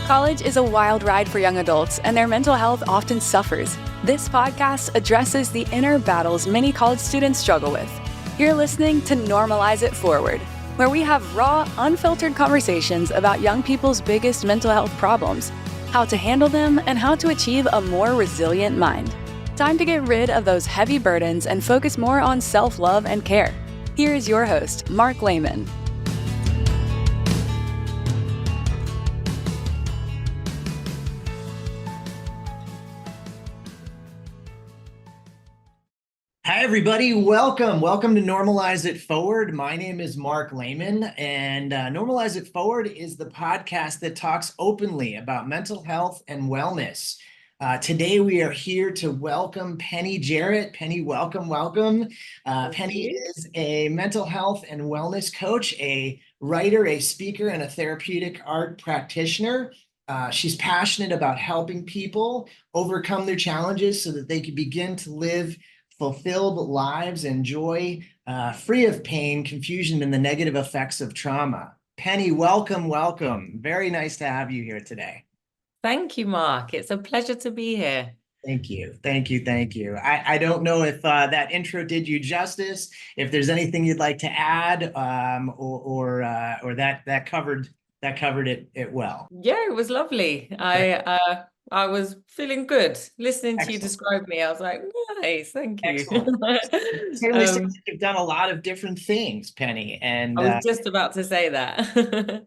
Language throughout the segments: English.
College is a wild ride for young adults, and their mental health often suffers. This podcast addresses the inner battles many college students struggle with. You're listening to Normalize It Forward, where we have raw, unfiltered conversations about young people's biggest mental health problems, how to handle them, and how to achieve a more resilient mind. Time to get rid of those heavy burdens and focus more on self-love and care. Here is your host, Mark Lehman. Hi, everybody. Welcome to Normalize It Forward. My name is Mark Lehman, and Normalize It Forward is the podcast that talks openly about mental health and wellness. Today, we are here to welcome Penny Jarrett. Penny, welcome. Penny is a mental health and wellness coach, a writer, a speaker, and a therapeutic art practitioner. She's passionate about helping people overcome their challenges so that they can begin to live fulfilled lives and joy, free of pain, confusion, and the negative effects of trauma. Penny, welcome. Very nice to have you here today. Thank you, Mark. It's a pleasure to be here. Thank you. I don't know if that intro did you justice, if there's anything you'd like to add, or that covered it well. Yeah, it was lovely. I was feeling good listening to you describe me. I was like, nice, thank you. You've done a lot of different things, Penny, and I was just about to say that.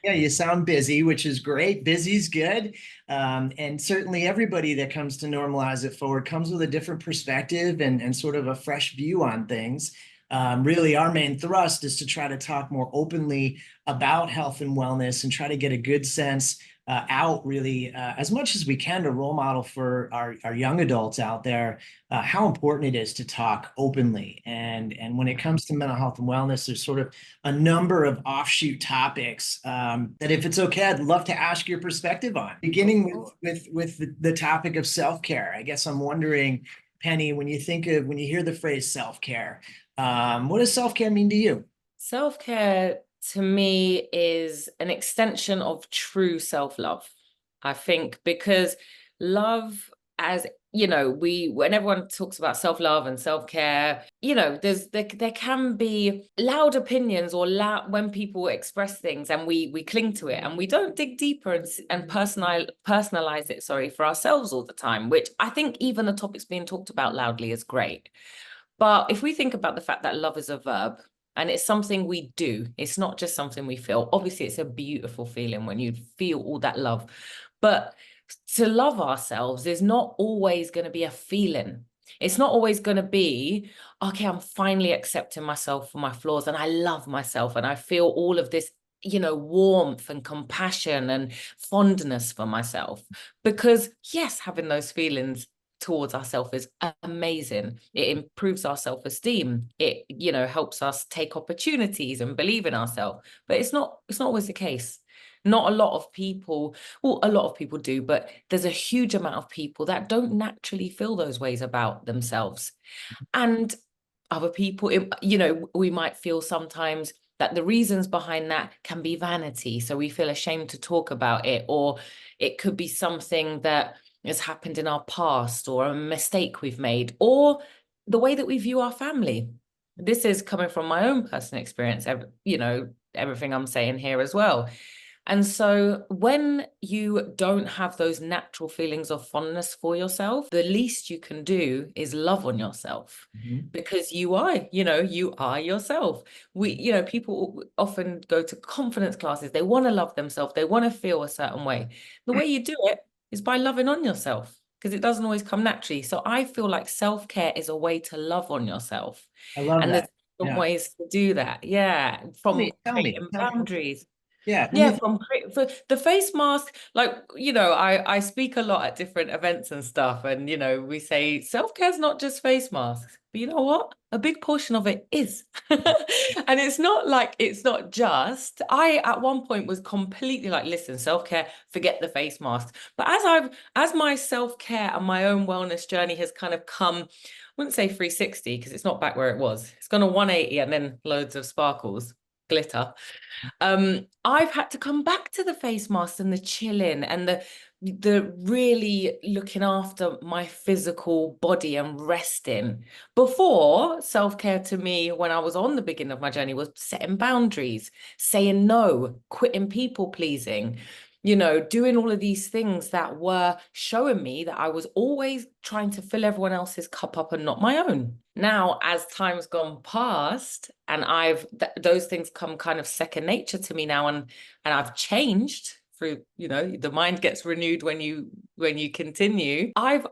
yeah, you sound busy, which is great. Busy's good, and certainly everybody that comes to Normalize It Forward comes with a different perspective and sort of a fresh view on things. Really, our main thrust is to try to talk more openly about health and wellness and try to get a good sense out really as much as we can to role model for our young adults out there how important it is to talk openly. And when it comes to mental health and wellness, there's sort of a number of offshoot topics that, if it's okay, I'd love to ask your perspective on. Beginning with the topic of self-care. I guess I'm wondering, Penny, when you hear the phrase self-care, what does self-care mean to you? Self-care to me is an extension of true self-love, I think, because love, as you know, when everyone talks about self-love and self-care, there can be loud opinions or when people express things and we cling to it and we don't dig deeper and personalize it, for ourselves all the time, which I think even the topics being talked about loudly is great. But if we think about the fact that love is a verb, and it's something we do. It's not just something we feel. Obviously, it's a beautiful feeling when you feel all that love. But to love ourselves is not always going to be a feeling. It's not always going to be, okay, I'm finally accepting myself for my flaws and I love myself and I feel all of this, warmth and compassion and fondness for myself. Because yes, having those feelings towards ourselves is amazing. It improves our self-esteem. It, helps us take opportunities and believe in ourselves. But it's not always the case. Not a lot of people, well, a lot of people do, but there's a huge amount of people that don't naturally feel those ways about themselves. And other people, we might feel sometimes that the reasons behind that can be vanity. So we feel ashamed to talk about it, or it could be something that has happened in our past, or a mistake we've made, or the way that we view our family. This is coming from my own personal experience, everything I'm saying here as well. And so when you don't have those natural feelings of fondness for yourself, the least you can do is love on yourself, because you are yourself. People often go to confidence classes. They want to love themselves. They want to feel a certain way. The way you do it is by loving on yourself, because it doesn't always come naturally. So I feel like self-care is a way to love on yourself. I love that. There's different ways to do that. Yeah. From creating boundaries. For the face mask, I speak a lot at different events and stuff. And, we say self-care is not just face masks. But you know what? A big portion of it is. And it's not just, I at one point was completely like, listen, self-care, forget the face mask. But as my self-care and my own wellness journey has kind of come, I wouldn't say 360 because it's not back where it was. It's gone a 180 and then loads of sparkles. glitter. I've had to come back to the face mask and the chilling and the really looking after my physical body and resting. Before, self-care to me, when I was on the beginning of my journey, was setting boundaries, saying no, quitting people pleasing, doing all of these things that were showing me that I was always trying to fill everyone else's cup up and not my own. Now, as time's gone past and those things come kind of second nature to me now, and I've changed through, the mind gets renewed when you continue. I've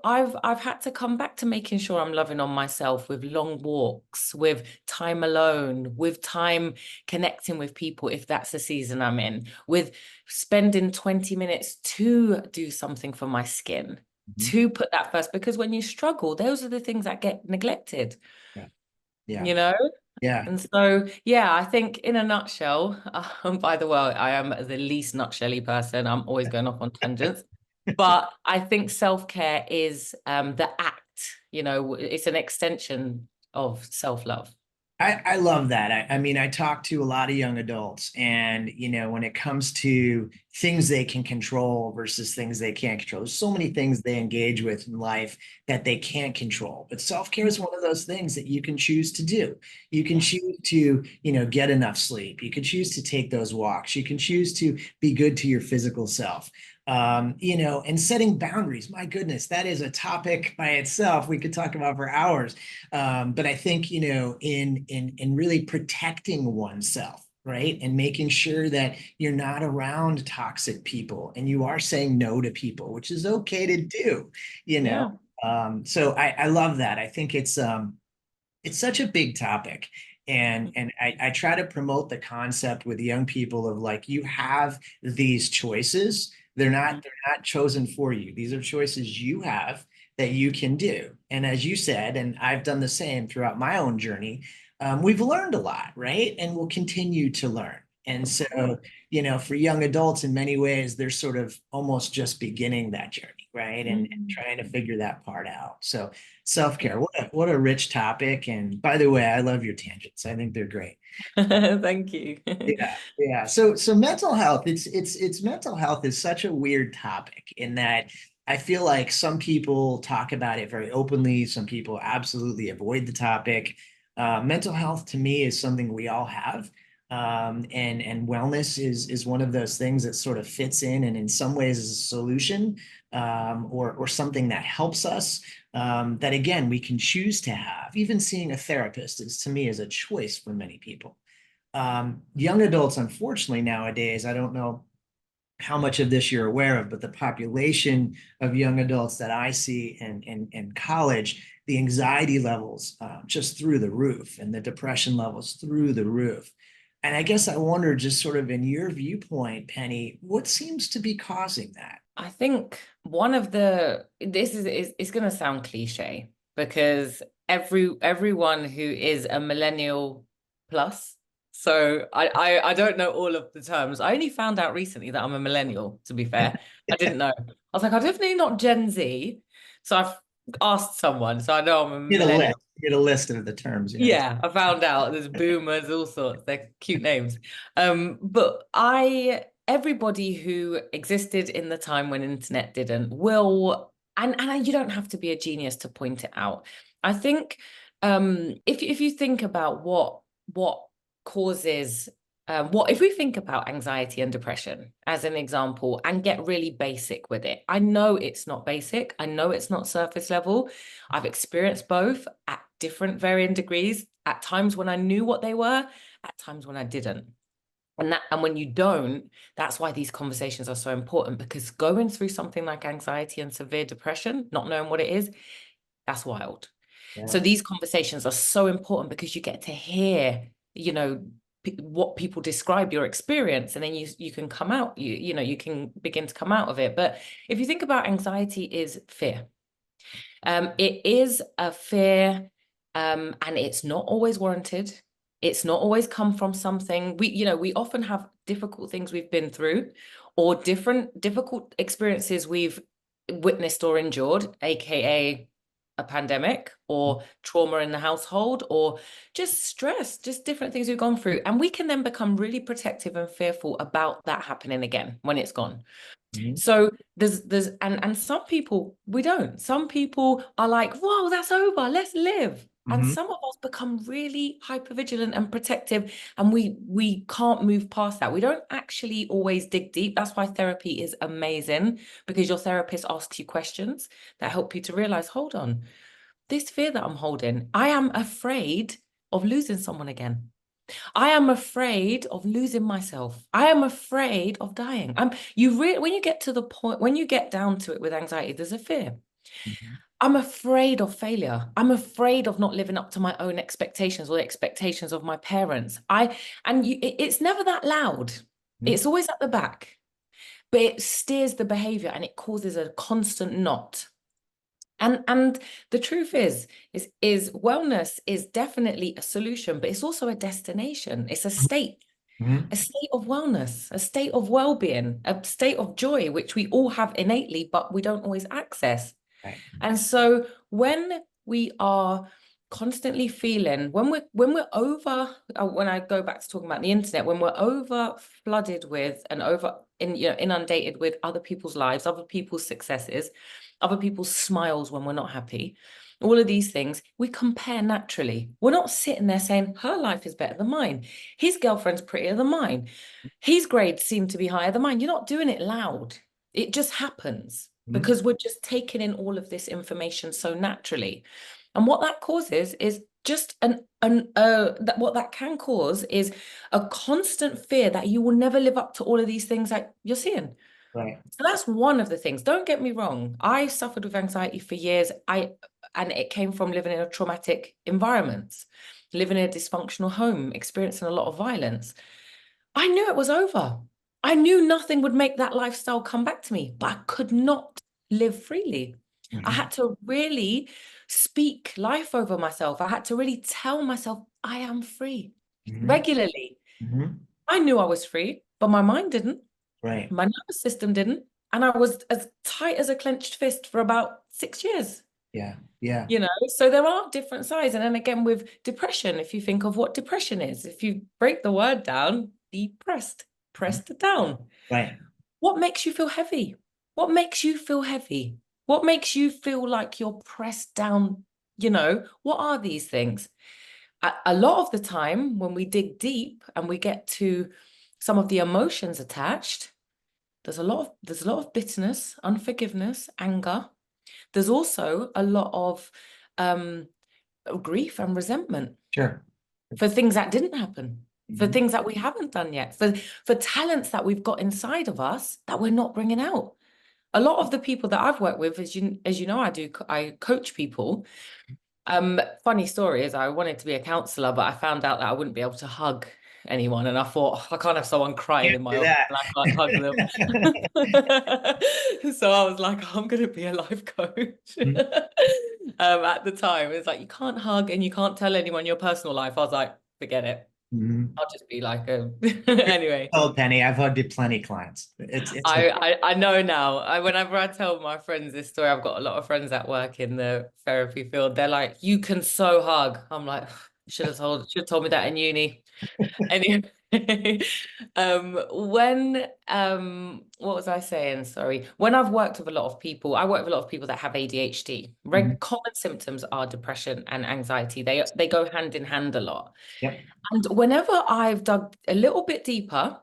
had to come back to making sure I'm loving on myself with long walks, with time alone, with time connecting with people if that's the season I'm in, with spending 20 minutes to do something for my skin, to put that first, because when you struggle, those are the things that get neglected. Yeah. Yeah. And so, yeah, I think in a nutshell, by the way, I am the least nutshelly person. I'm always going off on tangents, but I think self-care is the act, it's an extension of self-love. I love that. I mean, I talk to a lot of young adults, and when it comes to things they can control versus things they can't control, there's so many things they engage with in life that they can't control. But self-care is one of those things that you can choose to do. You can choose to, get enough sleep. You can choose to take those walks. You can choose to be good to your physical self. And setting boundaries. My goodness, that is a topic by itself we could talk about for hours. But I think, in really protecting oneself, right? And making sure that you're not around toxic people and you are saying no to people, which is okay to do, Yeah. So I love that. I think it's such a big topic. And I try to promote the concept with young people of like, you have these choices. They're not chosen for you. These are choices you have that you can do. And as you said, and I've done the same throughout my own journey, we've learned a lot, right? And we'll continue to learn. And so, for young adults, in many ways, they're sort of almost just beginning that journey, right? And trying to figure that part out. So self-care, what a rich topic. And by the way, I love your tangents. I think they're great. Thank you. Yeah. So mental health, it's mental health is such a weird topic in that I feel like some people talk about it very openly. Some people absolutely avoid the topic. Mental health to me is something we all have. And wellness is one of those things that sort of fits in and in some ways is a solution, or something that helps us, that again, we can choose to have. Even seeing a therapist is, to me, is a choice for many people. Young adults, unfortunately, nowadays, I don't know how much of this you're aware of, but the population of young adults that I see in college, the anxiety levels just through the roof and the depression levels through the roof. And I guess I wonder, just sort of in your viewpoint, Penny, what seems to be causing that? I think this is going to sound cliche because everyone who is a millennial plus. So I don't know all of the terms. I only found out recently that I'm a millennial, to be fair. I didn't know. I was like, I'm definitely not Gen Z. So I've asked someone. So I know I'm a millennial. Get a list of the terms. Yeah, I found out there's boomers, all sorts. They're cute names. But everybody who existed in the time when internet didn't will, and you don't have to be a genius to point it out. I think if you think about what causes if we think about anxiety and depression as an example and get really basic with it, I know it's not basic. I know it's not surface level. I've experienced both at different varying degrees, at times when I knew what they were, at times when I didn't. And when you don't, that's why these conversations are so important, because going through something like anxiety and severe depression, not knowing what it is, that's wild. Yeah. So these conversations are so important because you get to hear, what people describe your experience, and then you can come out, you can begin to come out of it. But if you think about anxiety is fear. It is a fear, and it's not always warranted. It's not always come from something we often have difficult things we've been through, or difficult experiences we've witnessed or endured, aka a pandemic or trauma in the household or just stress, just different things we've gone through. And we can then become really protective and fearful about that happening again when it's gone. Mhm. So there's and some people, we don't. Some people are like, whoa, that's over, let's live. And Mhm. some of us become really hypervigilant and protective, and we can't move past that. We don't actually always dig deep. That's why therapy is amazing, because your therapist asks you questions that help you to realize, hold on, this fear that I'm holding, I am afraid of losing someone again. I am afraid of losing myself. I am afraid of dying. When you get to the point, when you get down to it with anxiety, there's a fear. Mhm. I'm afraid of failure. I'm afraid of not living up to my own expectations or the expectations of my parents. It's never that loud. Mhm. It's always at the back, but it steers the behavior and it causes a constant knot. And the truth is wellness is definitely a solution, but it's also a destination. It's a state Mhm. of wellness, a state of well-being, a state of joy, which we all have innately, but we don't always access. Right. And so when we are constantly feeling, when I go back to talking about the internet, when we're over flooded with and inundated with other people's lives, other people's successes, other people's smiles when we're not happy, all of these things, we compare naturally. We're not sitting there saying, her life is better than mine. His girlfriend's prettier than mine. His grades seem to be higher than mine. You're not doing it loud. It just happens Mhm. because we're just taking in all of this information so naturally. And what that causes is just what that can cause is a constant fear that you will never live up to all of these things that you're seeing. Right. So that's one of the things. Don't get me wrong. I suffered with anxiety for years. And it came from living in a traumatic environment, living in a dysfunctional home, experiencing a lot of violence. I knew it was over. I knew nothing would make that lifestyle come back to me, but I could not live freely. I Mhm. had to really speak life over myself. I had to really tell myself I am free Mhm. regularly. Mhm. I knew I was free, but my mind didn't. Right. My nervous system didn't. And I was as tight as a clenched fist for about 6 years. Yeah. Yeah. So there are different sides. And then again, with depression, if you think of what depression is, if you break the word down, depressed, pressed down. Right. What makes you feel heavy? What makes you feel heavy? What makes you feel like you're pressed down? What are these things? A lot of the time, when we dig deep and we get to some of the emotions attached, there's a lot of bitterness, unforgiveness, anger. There's also a lot of grief and resentment Sure. for things that didn't happen, for Mhm. things that we haven't done yet, for talents that we've got inside of us that we're not bringing out. A lot of the people that I've worked with, as you know, I coach people. Funny story is I wanted to be a counselor, but I found out that I wouldn't be able to hug anyone. And I thought, "Oh, I can't have someone crying Can't in my do office that. and I can't hug them." So I was like, I'm going to be a life coach. Mhm. At the time, it's like, you can't hug and you can't tell anyone your personal life. I was like, forget it. Mhm. I'll just be like, anyway. Oh, Penny, I've hugged plenty of clients. It's I know now. Whenever I tell my friends this story, I've got a lot of friends that work in the therapy field. They're like, "You can so hug." I'm like, should have told me that in uni. Anyway, what was I saying? Sorry. When I've worked with a lot of people, I work with a lot of people that have ADHD. Mhm. Common symptoms are depression and anxiety. They go hand in hand a lot. Yep. And whenever I've dug a little bit deeper,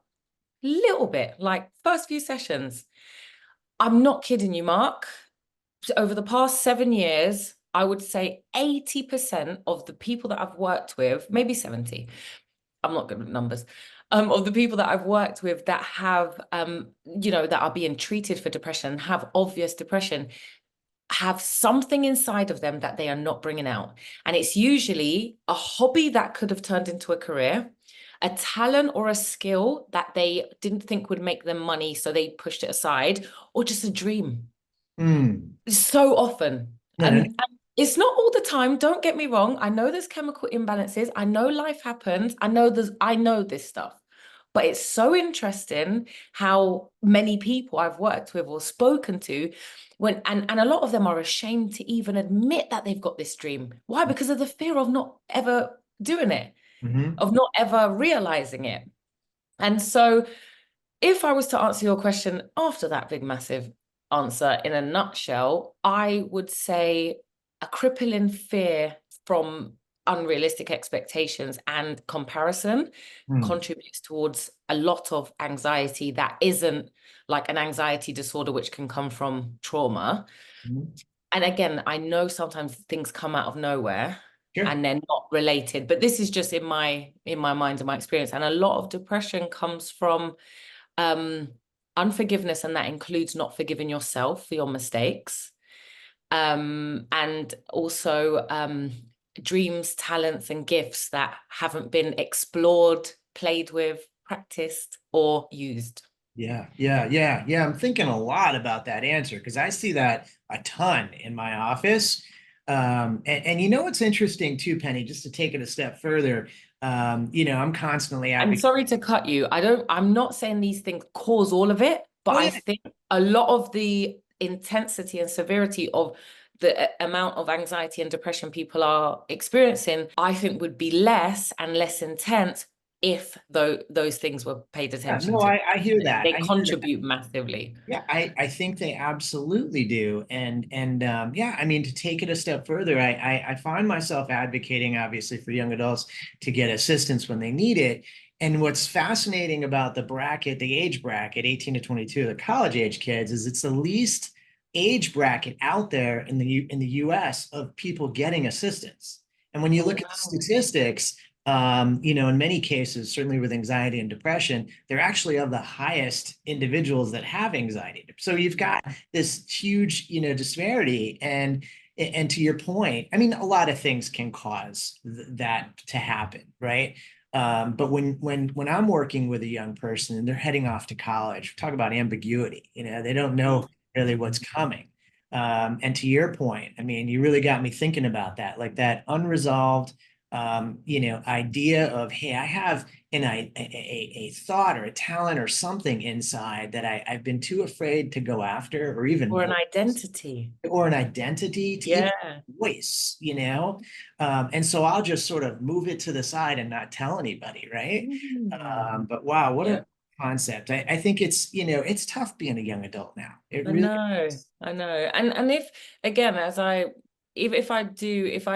little bit, like first few sessions, I'm not kidding you, Mark. Over the past 7 years, I would say 80% of the people that I've worked with, maybe 70, I'm not good with numbers, of the people that I've worked with that have, that are being treated for depression, have obvious depression, have something inside of them that they are not bringing out. And it's usually a hobby that could have turned into a career, a talent or a skill that they didn't think would make them money, so they pushed it aside, or just a dream. Mm. So often. No, no, no. And it's not all the time, don't get me wrong. I know there's chemical imbalances. I know life happens. I know this stuff. But it's so interesting how many people I've worked with or spoken to and a lot of them are ashamed to even admit that they've got this dream. Why? Because of the fear of not ever doing it, of not ever realizing it. And so if I was to answer your question after that big, massive answer in a nutshell, I would say a crippling fear from unrealistic expectations and comparison contributes towards a lot of anxiety that isn't like an anxiety disorder, which can come from trauma. And again, I know sometimes things come out of nowhere and they're not related, but this is just in my mind and my experience. And a lot of depression comes from unforgiveness, and that includes not forgiving yourself for your mistakes. And also dreams, talents, and gifts that haven't been explored, played with, practiced, or used. Yeah. I'm thinking a lot about that answer because I see that a ton in my office. And you know what's interesting too, Penny, just to take it a step further, I'm constantly I'm sorry to cut you. I'm not saying these things cause all of it, but I think a lot of the intensity and severity of the amount of anxiety and depression people are experiencing, I think would be less and less intense if those things were paid attention to. I hear that. They contribute massively. Yeah, I think they absolutely do. And yeah, I mean, to take it a step further, I find myself advocating, obviously, for young adults to get assistance when they need it. And what's fascinating about the age bracket, 18 to 22, the college age kids, is it's the least age bracket out there in the US of people getting assistance. And when you look at the statistics, in many cases, certainly with anxiety and depression, they're actually of the highest individuals that have anxiety. So you've got this huge, disparity. And to your point, I mean, a lot of things can cause that to happen, right? But when I'm working with a young person and they're heading off to college, talk about ambiguity, they don't know really what's coming. And to your point, I mean, you really got me thinking about that, like that unresolved idea of, hey, I have a thought or a talent or something inside that I've been too afraid to go after, or even an identity to voice, and so I'll just sort of move it to the side and not tell anybody, right? But wow, what a concept. I think it's tough being a young adult now. It really I know. And if again, if I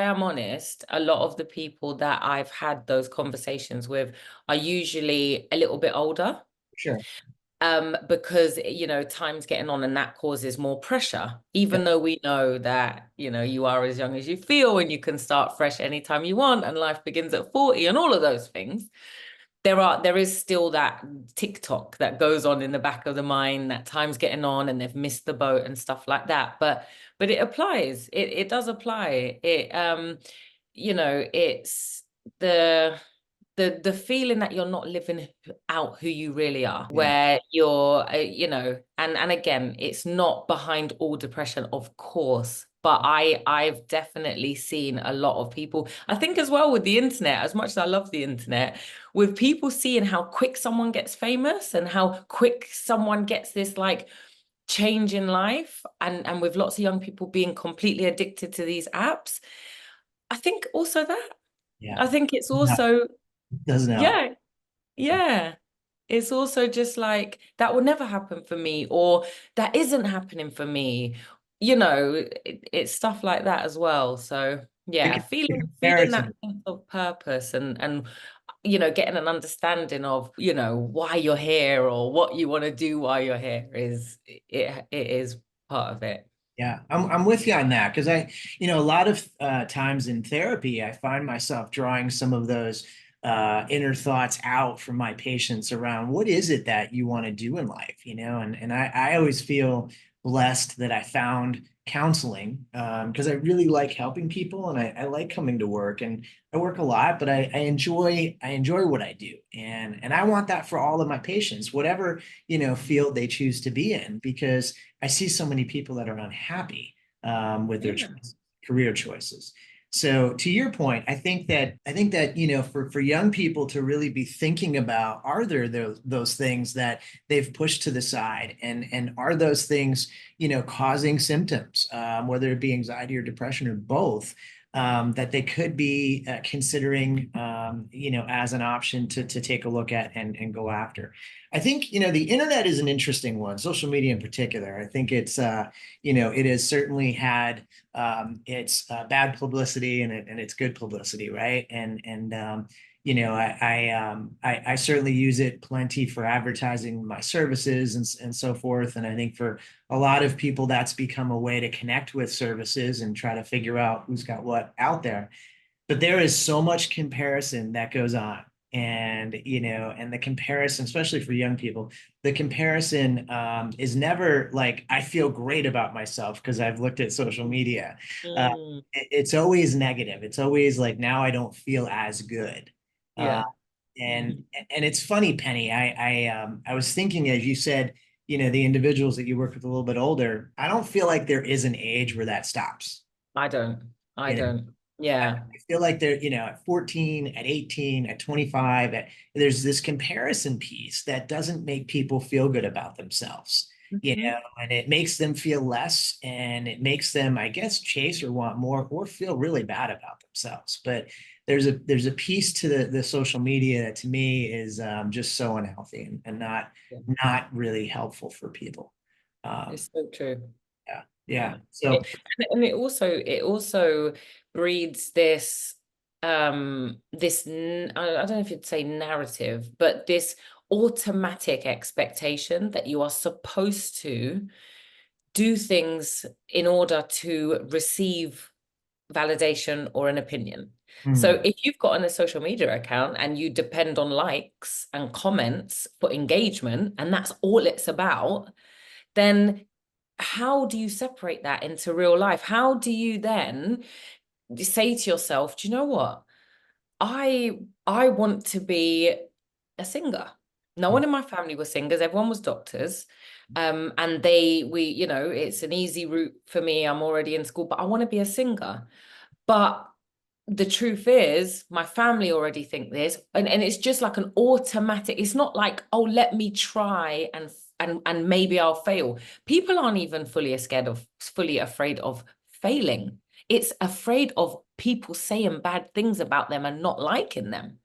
am honest, a lot of the people that I've had those conversations with are usually a little bit older. Sure. Because time's getting on and that causes more pressure, even though we know that you are as young as you feel and you can start fresh anytime you want and life begins at 40 and all of those things. There is still that TikTok that goes on in the back of the mind that time's getting on and they've missed the boat and stuff like that. But it applies. It does apply. It's the feeling that you're not living out who you really are, where you're, and again, it's not behind all depression, of course. But I've definitely seen a lot of people, I think as well with the internet, as much as I love the internet, with people seeing how quick someone gets famous and how quick someone gets this like change in life, and with lots of young people being completely addicted to these apps. I think also that. I think it's also, doesn't help. Yeah. It's also just like, that will never happen for me, or that isn't happening for me. It's stuff like that as well. So yeah, feeling that sense of purpose and getting an understanding of, why you're here or what you want to do while you're here it is part of it. Yeah, I'm with you on that because a lot of times in therapy, I find myself drawing some of those inner thoughts out from my patients around what is it that you want to do in life, and I always feel blessed that I found counseling because I really like helping people and I like coming to work, and I work a lot, but I enjoy what I do, and I want that for all of my patients, whatever field they choose to be in, because I see so many people that are unhappy with their career choices. So to your point, I think that, for young people to really be thinking about, are there those things that they've pushed to the side, and are those things, causing symptoms, whether it be anxiety or depression or both, that they could be considering, as an option to take a look at and go after. I think, the internet is an interesting one, social media in particular. I think it has certainly had it's bad publicity, and it's good publicity, right? I certainly use it plenty for advertising my services and so forth. And I think for a lot of people, that's become a way to connect with services and try to figure out who's got what out there. But there is so much comparison that goes on. And the comparison, especially for young people, the comparison is never like, I feel great about myself because I've looked at social media. Uh, Mm, it's always negative. It's always like, now I don't feel as good. Uh, yeah. and Mhm. and it's funny, Penny. I was thinking, as you said, the individuals that you work with a little bit older. I don't feel like there is an age where that stops. I don't. I You know, don't. I Yeah. feel like they're, at 14, at 18, at 25, there's this comparison piece that doesn't make people feel good about themselves, Mhm. and it makes them feel less, and it makes them, I guess, chase or want more or feel really bad about themselves. But there's a piece to the social media that to me is just so unhealthy, and not Yeah. not really helpful for people. Um, It's so true. yeah, Yeah. yeah. So And it also breeds this I don't know if you'd say narrative, but this automatic expectation that you are supposed to do things in order to receive validation or an opinion. So mm, if you've got a social media account and you depend on likes and comments for engagement, and that's all it's about, then how do you separate that into real life? How do you then say to yourself, do you know what? I want to be a singer. No one in my family was singers, everyone was doctors. And it's an easy route for me. I'm already in school, but I want to be a singer. But the truth is, my family already think this, and it's just like an automatic. It's not like, oh, let me try and maybe I'll fail. People aren't even fully afraid of failing. It's afraid of people saying bad things about them and not liking them.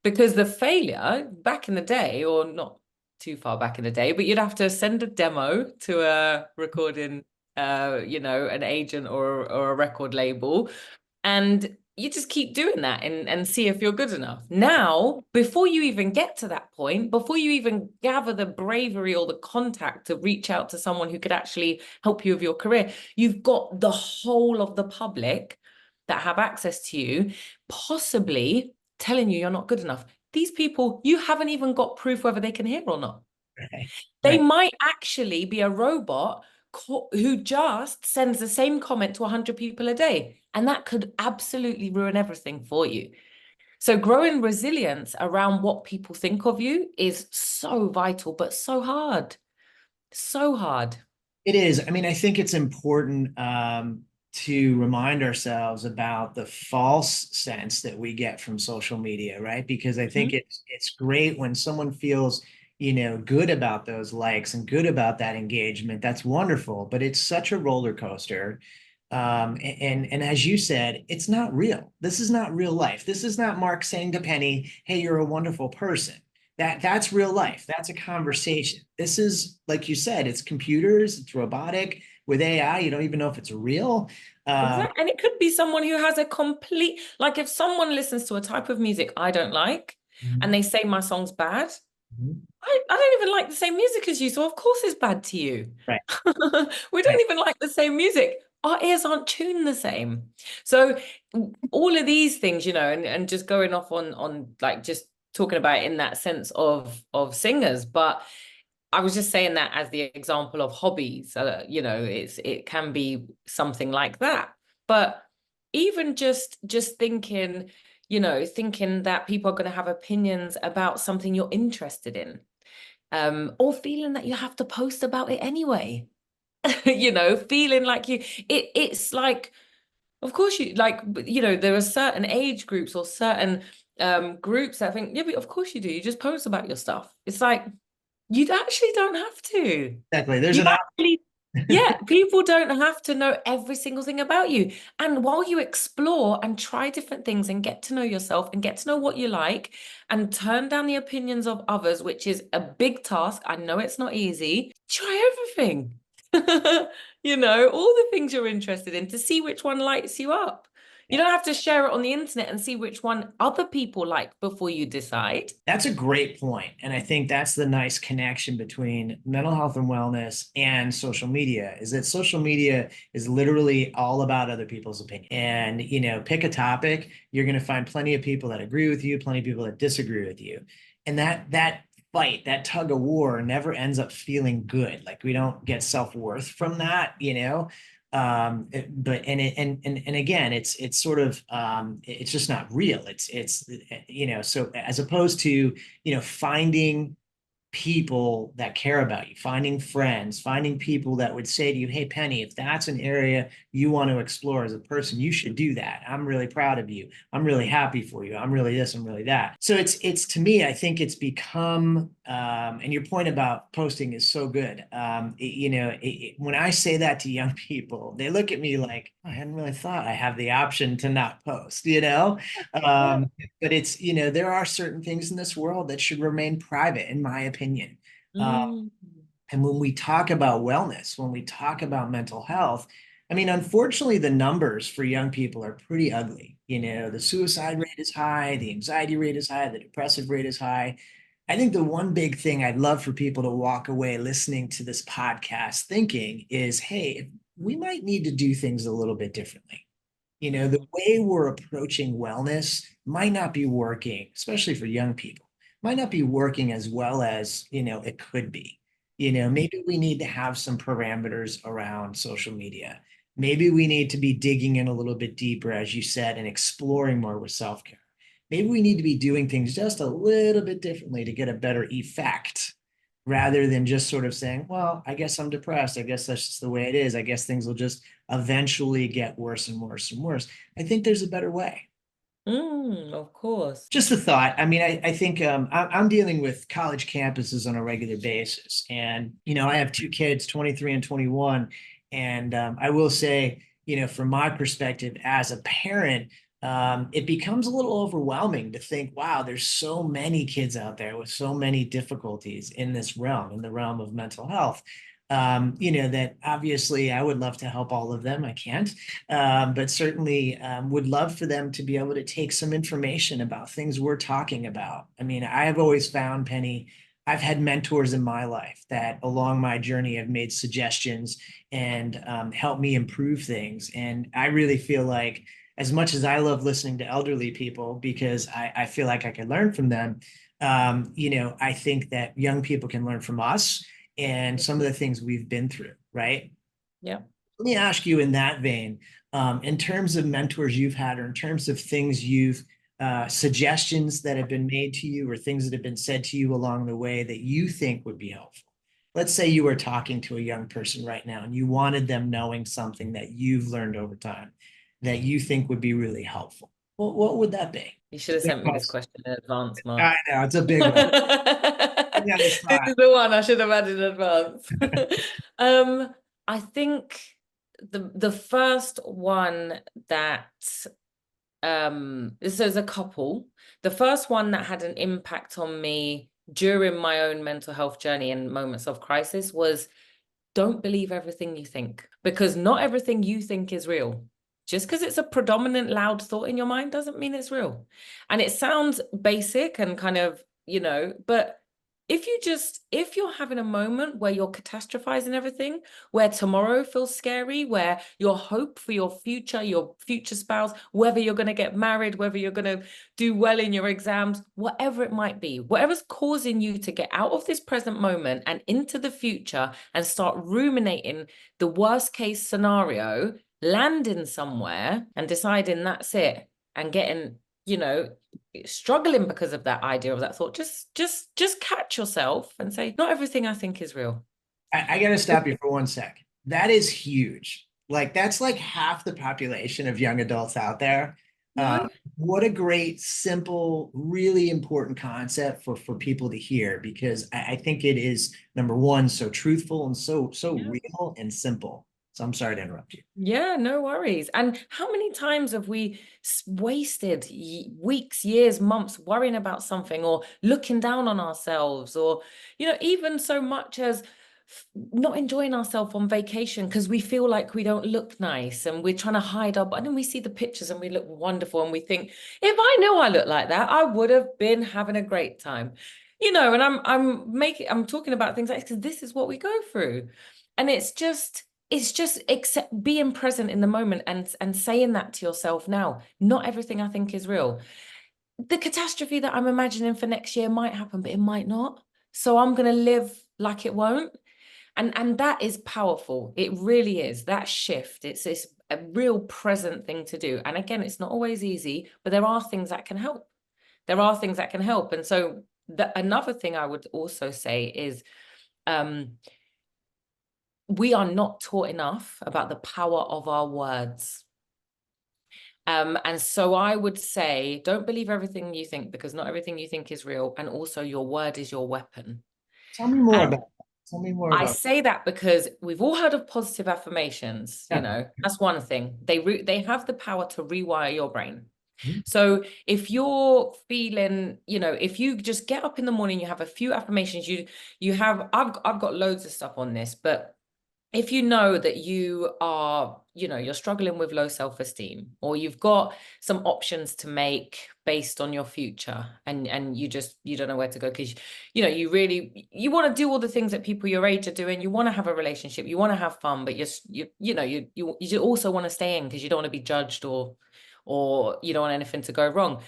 Because the failure back in the day, or not too far back in the day, but you'd have to send a demo to a recording, an agent or a record label, and you just keep doing that and see if you're good enough. Now, before you even get to that point, before you even gather the bravery or the contact to reach out to someone who could actually help you with your career, you've got the whole of the public that have access to you, possibly telling you you're not good enough. These people, you haven't even got proof whether they can hear or not. right, They right. might actually be a robot who just sends the same comment to 100 people a day. And that could absolutely ruin everything for you. So growing resilience around what people think of you is so vital, but so hard. So hard. It is. I mean, I think it's important to remind ourselves about the false sense that we get from social media, right? Because I think Mhm. it's great when someone feels, good about those likes and good about that engagement. That's wonderful, but it's such a roller coaster. And as you said, it's not real. This is not real life. This is not Mark saying to Penny, "Hey, you're a wonderful person." That's real life. That's a conversation. This is, like you said, it's computers, it's robotic with AI. You don't even know if it's real. Exactly. And it could be someone who has a complete, like if someone listens to a type of music I don't like and Mhm, they say my song's bad, mhm. I don't even like the same music as you, so of course it's bad to you. Right, We right. don't even like the same music. Our ears aren't tuned the same. So all of these things, and just going off on like just talking about it in that sense of singers, but I was just saying that as the example of hobbies. It can be something like that. But even just thinking that people are going to have opinions about something you're interested in, or feeling that you have to post about it anyway. Feeling like it's like Of course you like, you know, there are certain age groups or certain groups that think, yeah, but of course you do. You just post about your stuff. It's like, you actually don't have to. Exactly. There's You an actually, yeah, people don't have to know every single thing about you. And while you explore and try different things and get to know yourself and get to know what you like and turn down the opinions of others, which is a big task. I know it's not easy. Try everything. You know, all the things you're interested in to see which one lights you up. You don't have to share it on the internet and see which one other people like before you decide. That's a great point. And I think that's the nice connection between mental health and wellness and social media is that social media is literally all about other people's opinion. And, you know, pick a topic, you're going to find plenty of people that agree with you, plenty of people that disagree with you. And that fight, that tug of war never ends up feeling good. Like we don't get self-worth from that, you know? But and again, it's sort of it's just not real. It's you know, so as opposed to, you know, finding people that care about you, finding friends, finding people that would say to you, hey, Penny, if that's an area you want to explore as a person, you should do that. I'm really proud of you. I'm really happy for you. I'm really this, I'm really that. So it's to me, I think it's become, and your point about posting is so good. You know, when I say that to young people, they look at me like, I hadn't really thought I have the option to not post, you know? Um, but it's, you know, there are certain things in this world that should remain private, in my opinion. Mm. And when we talk about wellness, when we talk about mental health, I mean, unfortunately, the numbers for young people are pretty ugly. You know, the suicide rate is high, the anxiety rate is high, the depressive rate is high. I think the one big thing I'd love for people to walk away listening to this podcast thinking is, hey, we might need to do things a little bit differently. You know, the Mm. way we're approaching wellness might not be working, especially for young people, might not be working as well as, you know, it could be. You know, maybe we need to have some parameters around social media. Maybe we need to be digging in a little bit deeper, as you said, and exploring more with self-care. Maybe we need to be doing things just a little bit differently to get a better effect rather than just sort of saying, well, I guess I'm depressed. I guess that's just the way it is. I guess things will just eventually get worse and worse and worse. I think there's a better way. Of course. Just a thought. I mean, I think I'm dealing with college campuses on a regular basis. And, you know, I have two kids, 23 and 21. And I will say, you know, from my perspective as a parent, it becomes a little overwhelming to think, wow, there's so many kids out there with so many difficulties in this realm, in the realm of mental health. You know, that obviously I would love to help all of them. I can't, but certainly would love for them to be able to take some information about things we're talking about. I mean, I have always found, Penny, I've had mentors in my life that along my journey have made suggestions and helped me improve things. And I really feel like, as much as I love listening to elderly people because I feel like I can learn from them, you know, I think that young people can learn from us and some of the things we've been through, right? Yeah. Let me ask you in that vein, in terms of mentors you've had, or in terms of things you've suggestions that have been made to you, or things that have been said to you along the way that you think would be helpful. Let's say you were talking to a young person right now and you wanted them knowing something that you've learned over time that you think would be really helpful. What would that be? You should have sent me this question in advance, Mark. I know it's a big one. Yeah, This is the one I should have had in advance. I think the first one that there's a couple. The first one that had an impact on me during my own mental health journey and moments of crisis was, don't believe everything you think, because not everything you think is real. Just because it's a predominant loud thought in your mind doesn't mean it's real. And it sounds basic and kind of, you know, but if you're having a moment where you're catastrophizing everything, where tomorrow feels scary, where your hope for your future spouse, whether you're going to get married, whether you're going to do well in your exams, whatever it might be, whatever's causing you to get out of this present moment and into the future and start ruminating the worst case scenario, landing somewhere and deciding that's it and getting, you know, struggling because of that idea of that thought, just catch yourself and say, not everything I think is real. I got to stop you for one sec. That is huge. Like that's like half the population of young adults out there. No. What a great, simple, really important concept for people to hear, because I think it is, number one, so truthful and so Yeah. real and simple. So I'm sorry to interrupt you. Yeah, no worries. And how many times have we wasted weeks, years, months worrying about something or looking down on ourselves, or, even so much as not enjoying ourselves on vacation because we feel like we don't look nice and we're trying to hide up. And then we see the pictures and we look wonderful and we think, if I knew I looked like that, I would have been having a great time. And I'm talking about things like because this is what we go through. And it's just accept being present in the moment and saying that to yourself now. Not everything I think is real. The catastrophe that I'm imagining for next year might happen, but it might not. So I'm going to live like it won't. And that is powerful. It really is. That shift. It's a real present thing to do. And again, it's not always easy, but there are things that can help. There are things that can help. And so another thing I would also say is we are not taught enough about the power of our words. And so I would say, don't believe everything you think, because not everything you think is real. And also your word is your weapon. Tell me more And about that. Tell me more I about say that because we've all heard of positive affirmations, that. that's one thing. They have the power to rewire your brain. Mhm. So if you're feeling, if you just get up in the morning, you have a few affirmations, I've got loads of stuff on this, but if you know that you are, you're struggling with low self-esteem, or you've got some options to make based on your future, and you don't know where to go because you want to do all the things that people your age are doing. You want to have a relationship, you want to have fun, but you also want to stay in because you don't want to be judged, or you don't want anything to go wrong.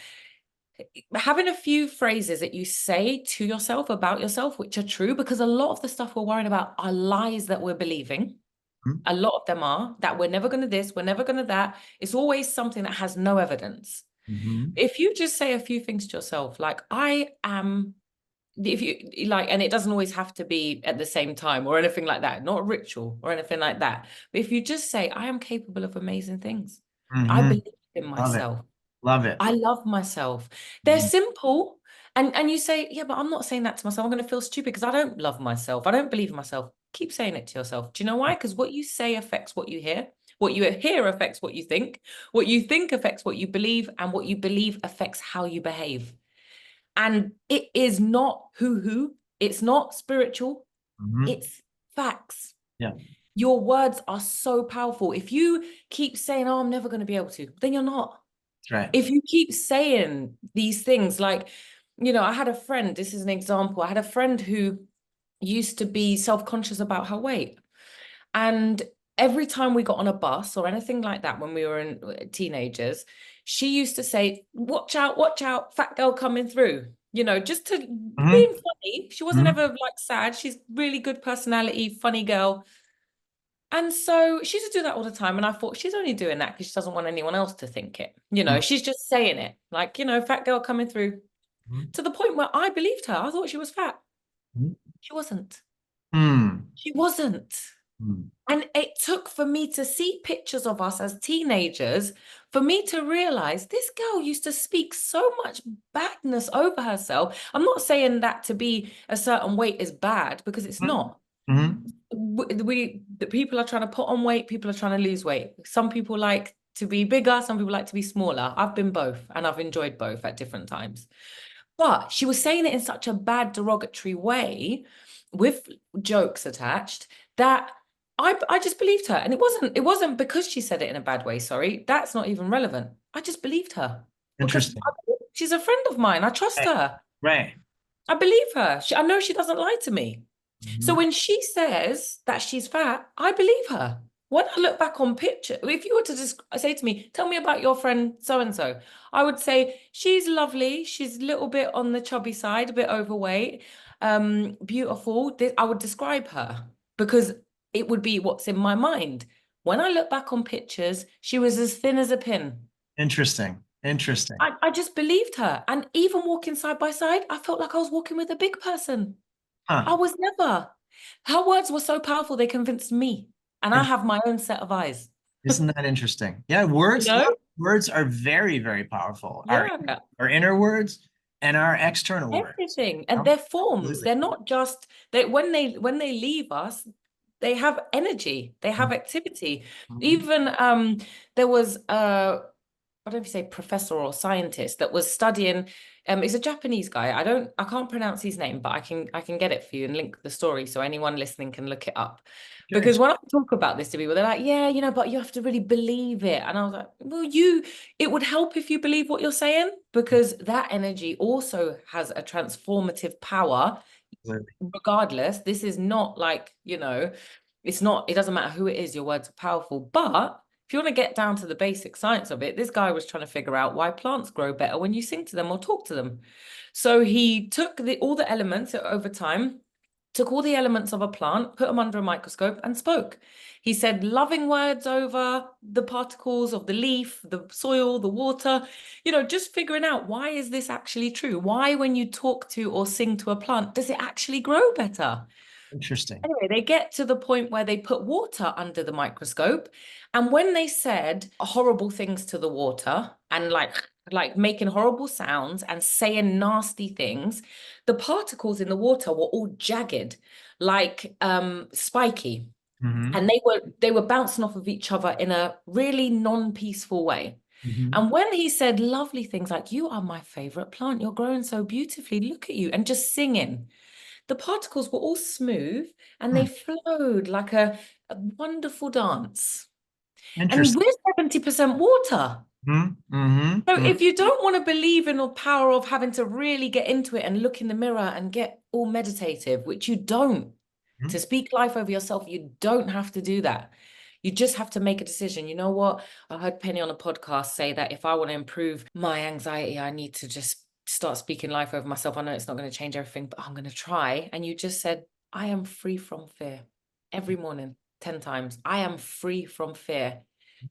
Having a few phrases that you say to yourself about yourself, which are true, because a lot of the stuff we're worrying about are lies that we're believing. Mhm. A lot of them are that we're never going to this, we're never going to that. It's always something that has no evidence. Mhm. If you just say a few things to yourself, like I am, if you like, and it doesn't always have to be at the same time or anything like that, not a ritual or anything like that. But if you just say, I am capable of amazing things. I Mhm. believe in Love it. myself. Love it. I love myself. They're Mhm. simple. And you say, yeah, but I'm not saying that to myself. I'm going to feel stupid because I don't love myself. I don't believe in myself. Keep saying it to yourself. Do you know why? Because what you say affects what you hear. What you hear affects what you think. What you think affects what you believe. And what you believe affects how you behave. And it is not hoo-hoo. It's not spiritual. Mhm. It's facts. Yeah. Your words are so powerful. If you keep saying, oh, I'm never going to be able to, then you're not. That's right. If you keep saying these things, like, I had a friend, this is an example. I had a friend who used to be self-conscious about her weight. And every time we got on a bus or anything like that, when we were teenagers, she used to say, watch out, fat girl coming through, just to Mhm. being funny. She wasn't Mhm. ever like sad. She's really good personality, funny girl. And so she used to do that all the time. And I thought she's only doing that because she doesn't want anyone else to think it. She's just saying it like, fat girl coming through, Mhm. to the point where I believed her. I thought she was fat. Mhm. She wasn't. Mm. She wasn't. Mm. And it took for me to see pictures of us as teenagers for me to realize this girl used to speak so much badness over herself. I'm not saying that to be a certain weight is bad, because it's not. Mhm. The people are trying to put on weight, people are trying to lose weight. Some people like to be bigger, some people like to be smaller. I've been both, and I've enjoyed both at different times. But she was saying it in such a bad, derogatory way with jokes attached that I just believed her. And it wasn't because she said it in a bad way, sorry. That's not even relevant. I just believed her because Interesting. she's a friend of mine. I trust Right. her. Right. I believe her. I know she doesn't lie to me. So Mhm. when she says that she's fat, I believe her. When I look back on picture, if you were to just say to me, tell me about your friend so-and-so, I would say she's lovely. She's a little bit on the chubby side, a bit overweight, beautiful. I would describe her because it would be what's in my mind. When I look back on pictures, she was as thin as a pin. Interesting. Interesting. I just believed her. And even walking side by side, I felt like I was walking with a big person. I Huh. was never. Her words were so powerful, they convinced me. and I have my own set of eyes. Isn't that interesting? Yeah, You words, know? words are very, very powerful. Yeah. Our inner words and our external words. Everything. And Oh, they're forms. absolutely. They're not just when they leave us, they have energy, they have activity. Mhm. Even there was I don't know if you say professor or scientist that was studying he's a Japanese guy. I can't pronounce his name, but I can get it for you and link the story so anyone listening can look it up. Because Curious. when I talk about this to people, they're like, yeah, but you have to really believe it. And I was like, well, it would help if you believe what you're saying, because that energy also has a transformative power. Absolutely. Regardless, this is not like, it doesn't matter who it is, your words are powerful. But if you want to get down to the basic science of it, this guy was trying to figure out why plants grow better when you sing to them or talk to them. So he took all the elements over time, took all the elements of a plant, put them under a microscope and spoke. He said loving words over the particles of the leaf, the soil, the water, just figuring out, why is this actually true? Why, when you talk to or sing to a plant, does it actually grow better? Interesting. Anyway, they get to the point where they put water under the microscope. And when they said horrible things to the water and like making horrible sounds and saying nasty things, the particles in the water were all jagged, like spiky. Hmm. And they were bouncing off of each other in a really non-peaceful way. Hmm. And when he said lovely things like, you are my favorite plant, you're growing so beautifully, look at you, and just singing, the particles were all smooth and they flowed like a wonderful dance. And Interesting. we're 70% water. Hmm. Hmm. So if you don't want to believe in the power of having to really get into it and look in the mirror and get all meditative, which you don't, to speak life over yourself, you don't have to do that. You just have to make a decision. You know what? I heard Penny on a podcast say that if I want to improve my anxiety, I need to just start speaking life over myself. I know it's not going to change everything, but I'm going to try. And you just said, I am free from fear every morning, 10 times. I am free from fear.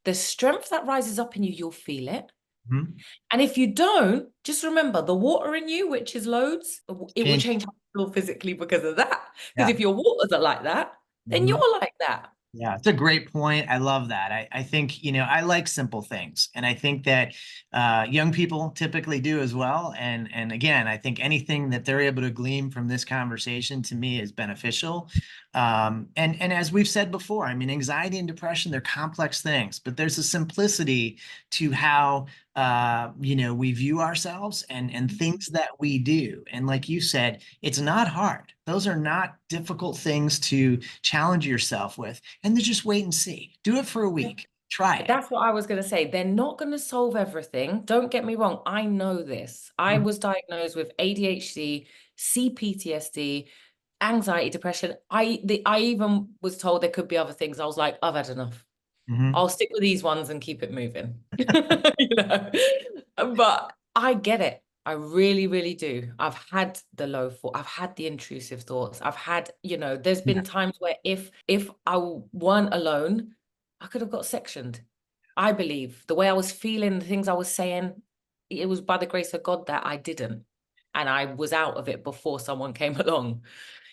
The strength that rises up in you, you'll feel it. Hmm. And if you don't, just remember the water in you, which is loads, it will Change. change how you feel physically because of that. Because Yeah. if your waters are like that, then Mhm. you're like that. Yeah, it's a great point. I love that. I think, I like simple things. And I think that young people typically do as well. And again, I think anything that they're able to glean from this conversation to me is beneficial. And as we've said before, I mean, anxiety and depression, they're complex things, but there's a simplicity to how we view ourselves and things that we do. And like you said, it's not hard. Those are not difficult things to challenge yourself with. And then just wait and see. Do it for a week. Try it. That's what I was going to say. They're not going to solve everything. Don't get me wrong. I know this. I was diagnosed with ADHD, CPTSD, anxiety, depression. I even was told there could be other things. I was like, I've had enough. Mhm. I'll stick with these ones and keep it moving. You know? But I get it. I really, really do. I've had the I've had the intrusive thoughts. I've had, there's Yeah. been times where if I weren't alone, I could have got sectioned. I believe the way I was feeling, the things I was saying, it was by the grace of God that I didn't. And I was out of it before someone came along,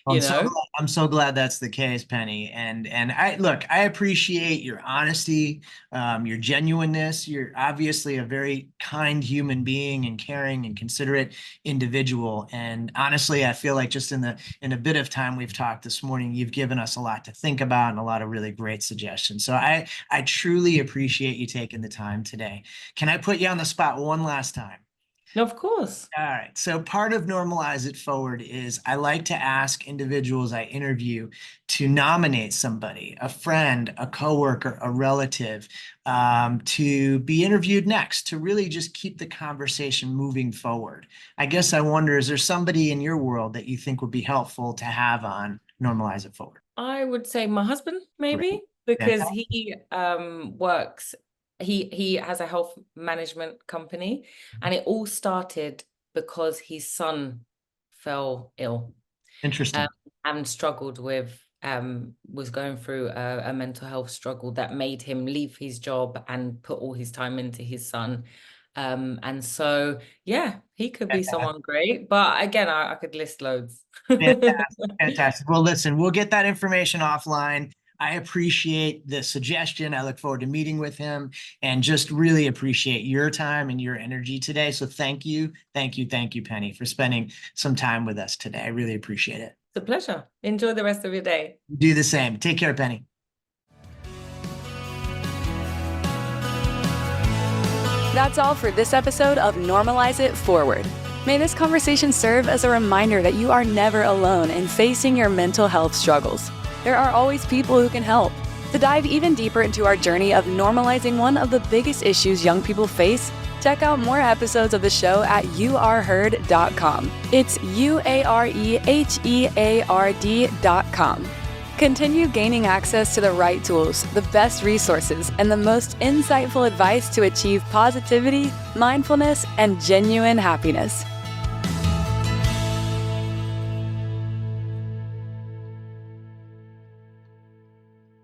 I'm you so know? glad, I'm so glad that's the case, Penny. And I appreciate your honesty, your genuineness. You're obviously a very kind human being and caring and considerate individual. And honestly, I feel like just in a bit of time we've talked this morning, you've given us a lot to think about and a lot of really great suggestions. So I truly appreciate you taking the time today. Can I put you on the spot one last time? Of course. All right. So part of Normalize It Forward is I like to ask individuals I interview to nominate somebody, a friend, a coworker, a relative, to be interviewed next, to really just keep the conversation moving forward. I guess I wonder, is there somebody in your world that you think would be helpful to have on Normalize It Forward? I would say my husband, Great. maybe, because Fantastic. he works, he has a health management company, and it all started because his son fell ill, um, Interesting. and struggled with was going through a mental health struggle that made him leave his job and put all his time into his son. And so yeah, he could be Fantastic. someone great, but again, I could list loads. Fantastic. Fantastic. Well, listen, we'll get that information offline. I appreciate the suggestion. I look forward to meeting with him and just really appreciate your time and your energy today. So thank you, Penny, for spending some time with us today. I really appreciate it. It's a pleasure. Enjoy the rest of your day. Do the same. Take care, Penny. That's all for this episode of Normalize It Forward. May this conversation serve as a reminder that you are never alone in facing your mental health struggles. There are always people who can help. To dive even deeper into our journey of normalizing one of the biggest issues young people face, check out more episodes of the show at youareheard.com. It's UAREHEARD.com. Continue gaining access to the right tools, the best resources, and the most insightful advice to achieve positivity, mindfulness, and genuine happiness.